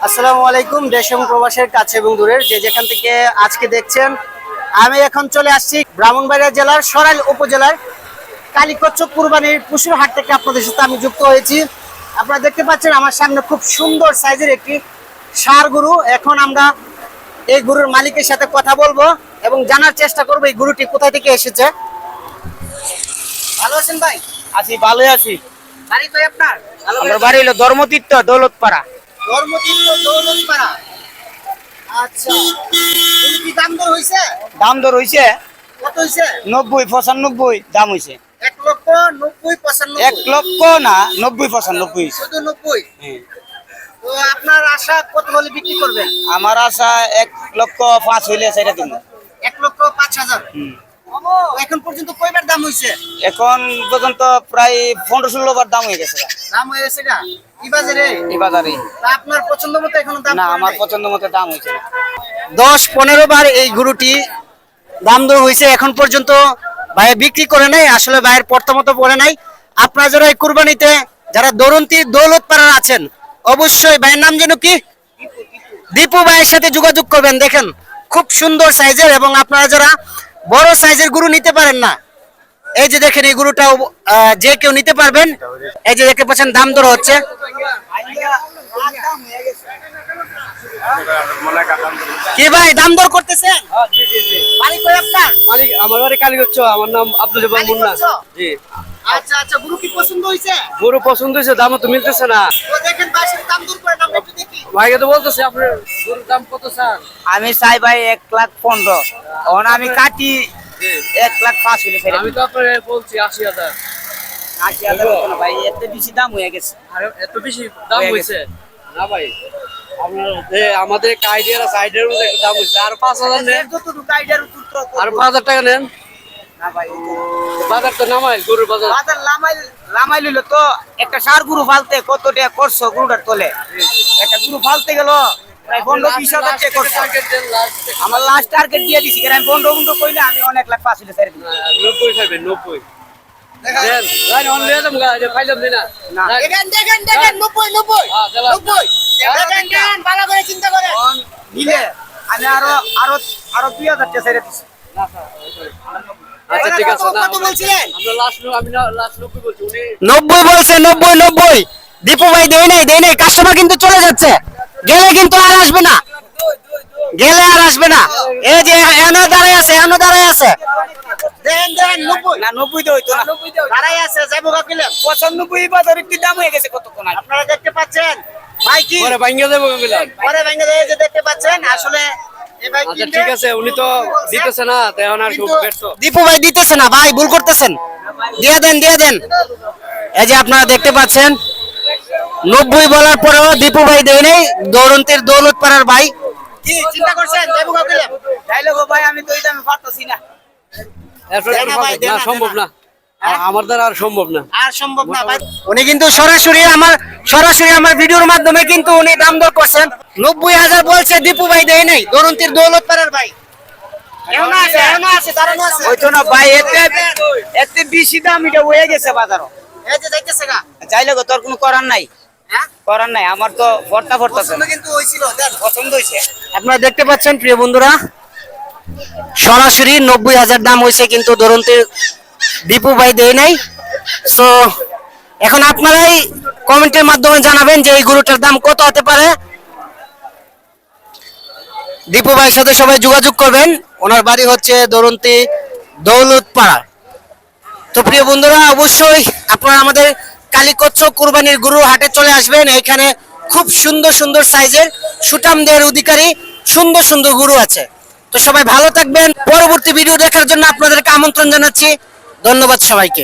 আসসালামু আলাইকুম। দেশ এবং প্রবাসের কাছে এবং দূরের যে যেখান থেকে আজকে দেখছেন, আমি এখন চলে আসছি ব্রাহ্মণবাড়িয়া জেলার সরাইল উপজেলার কালীকচ্ছ কুরবানির পশুর হাট থেকে আপনাদের সাথে আমি যুক্ত হয়েছি। আপনারা দেখতে পাচ্ছেন আমার সামনে খুব সুন্দর সাইজের একটি ষাঁড় গরু। এখন আমরা এই গরুর মালিকের সাথে কথা বলবো এবং জানার চেষ্টা করবো এই গরুটি কোথা থেকে এসেছে। ভালো আছেন ভাই? আছি, ভালোই আছি। বাড়ি তো আপনার? আমার বাড়ি হলো ধর্মতীর্থ দৌলতপাড়া। ধর্মতীর্থ দৌলতপাড়া। আচ্ছা, গরু কি দাম দর হইছে? দাম দর হইছে কত হইছে? 90 95 দাম হইছে। 1,90,95,95। 1 লক্ষ না, 90 95। শুধু 90? হ্যাঁ। তো আপনার আশা কত হলে বিক্রি করবেন? আমার আশা 1 লক্ষ 5 হইলে সেটা দিন। 1,05,000। এখন পর্যন্ত কয়বার দাম হইছে? এখন পর্যন্ত প্রায় 15-16 বার দাম হয়ে গেছে। দাম হয়ে গেছে গা কি বাজারে? এই বাজারে তা আপনার পছন্দ মতো এখনো দাম না, পড়ে আমার নাই? পছন্দ মতো দাম হইছে না। 10-15 বার এই গরুটি দাম দর হয়েছে, এখন পর্যন্ত ভাই বিক্রি করে নাই। আসলে ভাইয়ের পর্তামতো পড়ে নাই। আপনারা যারা এই কুরবানিতে যারা দরন্তির দৌলতপাড়ার আছেন, অবশ্যই ভাইয়ের নাম যেন কি, দীপু ভাইয়ের সাথে যোগাযোগ করবেন। দেখেন খুব সুন্দর সাইজের, এবং আপনারা যারা বড় সাইজের গরু নিতে পারেন না, এই যে দেখেন এই গরুটাও যে কেউ নিতে পারবেন। এই যে দেখতে পাচ্ছেন দাম দর হচ্ছে। কি ভাই দাম দর করতেছেন? বাড়ি কই আপনার? মালিক আমার বাড়ি কালীগঞ্জ। আমার নাম আব্দুল জব্বার মুন্না। জি। আচ্ছা আচ্ছা, গরু কি পছন্দ হইছে? গরু পছন্দ হয়েছে, দামও তো মিলতেছে না। তো দেখেন বাসের দাম দর করে আমরা একটু দেখি। ভাইকে তো বলতেছে আপনার গরুর দাম কত স্যার? আমি চাই ভাই 1,15,000। এখন আমি কাটি 1,05,000 হইলে সেটা আমি তো আপনার বলছি 80,000। 80,000 না ভাই, এত বেশি দাম হয়ে গেছে। আরে এত বেশি দাম হয়ে হয়েছে না ভাই? আপনার আমাদের একটা আইডিয়া আছে, আইডিয়ার মধ্যে একটা দাম হয়েছে। আর 5,000 নেন, যতটুকু আইডিয়ার উত্তর আর 5,000 টাকা নেন। না ভাই, বাজার তো নামাই, গরুর বাজার। বাজার লামাই লইল তো। একটা সার গরু ফালতে কত টাকা করছো গরুটার তলে? একটা গরু ফালতে গেল প্রায় 15-20,000 টাকা করছো। আমার লাস্ট টার্গেট দিয়ে দিছি, কারণ আমি 15 কইলে আমি অনেক লাখ 5 হইলে ছেড়ে দিই। 90 খাইবেন, 90 দেন। ভাই অন লিয়ে যাম গা, যে ফাইলাম দিনা না। দেখেন দেখেন দেখেন 90 হ্যাঁ, দিলাম। 90 দেখেন দেখেন ভালো করে চিন্তা করেন। এখন নিলে আমি আরো 2,000 টাকা ছেড়ে দিছি। আচ্ছা ঠিক আছে। না কত বলছিলেন? আমরা লাস্ট আমি না লাস্ট 90 বলছি। উনি 90 বলছে। 90 দীপু ভাই দেই নাই কাস্টমার কিন্তু চলে যাচ্ছে, গেলে কিন্তু আর আসবে না, গেলে আর আসবে না। এই যে এনো দাঁড়ায় আছে দেন 90 না, 90 তো হইতো না। দাঁড়ায় আছে, যাইবো কাকিলে। 95 বাজার একটু দাম হয়ে গেছে কতক্ষণ আগে। আপনারা দেখতে পাচ্ছেন ভাই কি পরে ভাঙ্গা দেবো মিলাম। পরে ভেঙে দেয়, যে দেখতে পাচ্ছেন আসলে এই ভাই আচ্ছা কিনবে। ঠিক আছে, উনি তো দিতেছে না, তাই এখন আর খুব কিন্তু ব্যস্ত। দীপু ভাই দিতেছে না ভাই, ভুল করতেছেন। দিয়ে দেন। এই যে আপনারা দেখতে পাচ্ছেন 90 বলার পরেও দীপু ভাই দেয় নাই। দৌলন্তের দৌলতপাড়ার ভাই কি চিন্তা করছেন? যাইবো কাকিলে। তাইলে গো ভাই আমি তো এই দামে পারতাছি না। এরপর দেনা ভাই, না, দেনা, সম্ভব না। হ্যাঁ? আমার দ্বারা আর সম্ভব না। আর সম্ভব না ভাই। উনি কিন্তু সরাসরি আমার ভিডিওর মাধ্যমে কিন্তু উনি দাম দর করছেন। 90,000 বলছে, দীপু ভাই দেয় নাই। দৌলন্তের দৌলতপাড়ার ভাই এখনো আছে দাঁড়ানো আছে। হইতো না ভাই, এতে বেশি দাম এটা হয়ে গেছে বাজারও। এই যে যাইতেছে গা। চাইলে গো তোর কোনো করার নাই, হ্যাঁ করার নাই। আমার তো ফরতাছে পছন্দ কিন্তু হইছিল, দেন। পছন্দ হয়েছে। আপনারা দেখতে পাচ্ছেন প্রিয় বন্ধুরা, সরাসরি 90,000 দাম হয়েছে, কিন্তু দরন্তের দীপু ভাই দেয় নাই। সো এখন আপনারাই কমেন্টের মাধ্যমে জানাবেন যে এই গরুটার দাম কত হতে পারে। দীপু ভাইয়ের সাথে সবাই যোগাযোগ করবেন। ওনার বাড়ি হচ্ছে দরন্তি দৌলতপাড়া। তো প্রিয় বন্ধুরা, অবশ্যই আপনারা আমাদের কালীকচ্ছ কুরবানির গরুর হাটে চলে আসবেন। এখানে খুব সুন্দর সাইজের সুঠামদের অধিকারী সুন্দর গরু আছে। তো সবাই ভালো থাকবেন। পরবর্তী ভিডিও দেখার জন্য আপনাদেরকে আমন্ত্রণ জানাচ্ছি। ধন্যবাদ সবাইকে।